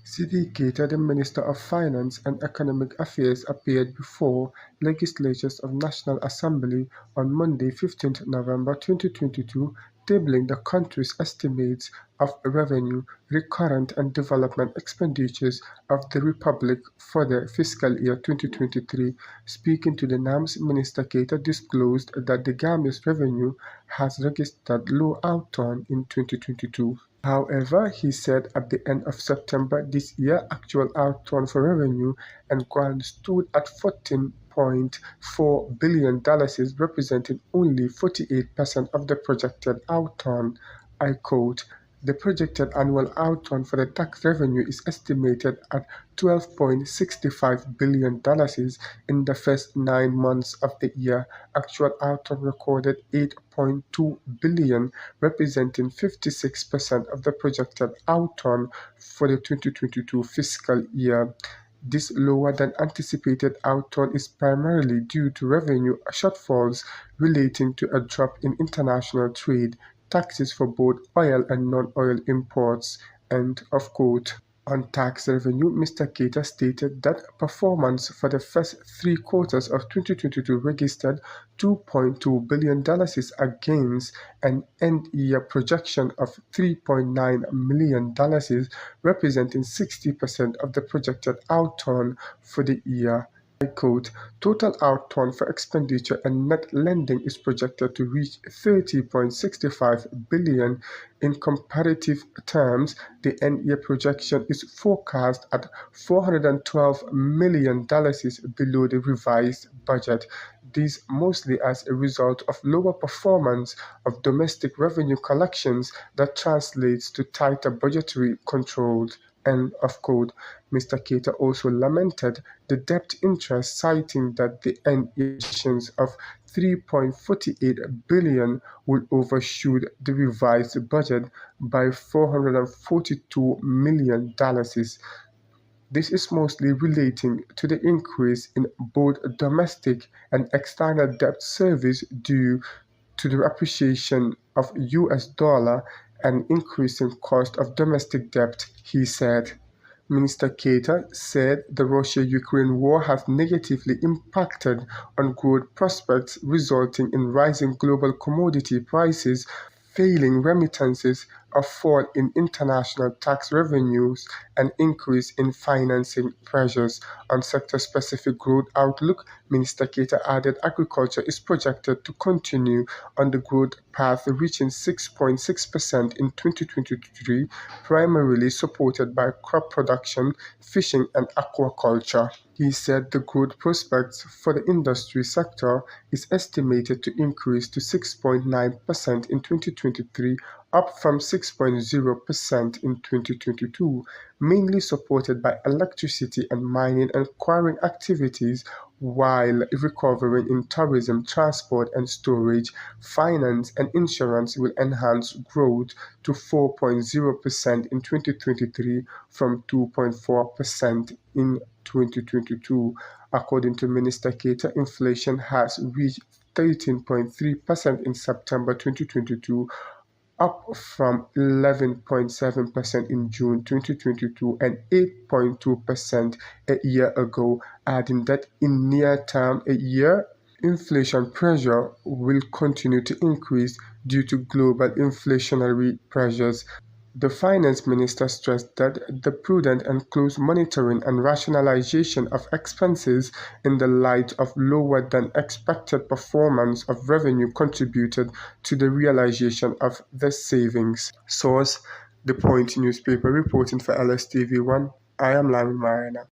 Sidi Keita, the Minister of Finance and Economic Affairs, appeared before legislators of National Assembly on Monday, 15 November 2022, tabling the country's estimates of revenue, recurrent and development expenditures of the Republic for the fiscal year 2023. Speaking to the NAMS, Minister Keita disclosed that the Gambia's revenue has registered low outturn in 2022. However, he said at the end of September this year, actual outturn for revenue and grant stood at $14.4 billion, representing only 48% of the projected outturn. I quote, "The projected annual outturn for the tax revenue is estimated at $12.65 billion in the first 9 months of the year. Actual outturn recorded $8.2 billion, representing 56% of the projected outturn for the 2022 fiscal year. This lower than anticipated outturn is primarily due to revenue shortfalls relating to a drop in international trade, taxes for both oil and non-oil imports." End of quote. On tax revenue, Mr. Keita stated that performance for the first 3 quarters of 2022 registered $2.2 billion against an end-year projection of $3.9 million, representing 60% of the projected outturn for the year. I quote, "Total outturn for expenditure and net lending is projected to reach $30.65 billion. In comparative terms, the end-year projection is forecast at $412 million below the revised budget. This mostly as a result of lower performance of domestic revenue collections that translates to tighter budgetary controls." End of quote. Mr. Keita also lamented the debt interest, citing that the end issuance of $3.48 billion would overshoot the revised budget by $442 million. This is mostly relating to the increase in both domestic and external debt service due to the appreciation of US dollar and increasing cost of domestic debt, he said. Minister Keita said the Russia-Ukraine war has negatively impacted on growth prospects, resulting in rising global commodity prices, failing remittances, a fall in international tax revenues, and increase in financing pressures. On sector-specific growth outlook, Minister Keita added agriculture is projected to continue on the growth path, reaching 6.6% in 2023, primarily supported by crop production, fishing, and aquaculture. He said the growth prospects for the industry sector is estimated to increase to 6.9% in 2023, up from 6.0% in 2022, mainly supported by electricity and mining and quarrying activities, while recovering in tourism, transport and storage, finance and insurance will enhance growth to 4.0% in 2023 from 2.4% in 2022. According to Minister Keita, inflation has reached 13.3% in September 2022, up from 11.7% in June 2022 and 8.2% a year ago, adding that in near term a year, inflation pressure will continue to increase due to global inflationary pressures. The finance minister stressed that the prudent and close monitoring and rationalization of expenses in the light of lower than expected performance of revenue contributed to the realization of the savings. Source: The Point newspaper, reporting for LSTV1. I am Lamin Marina.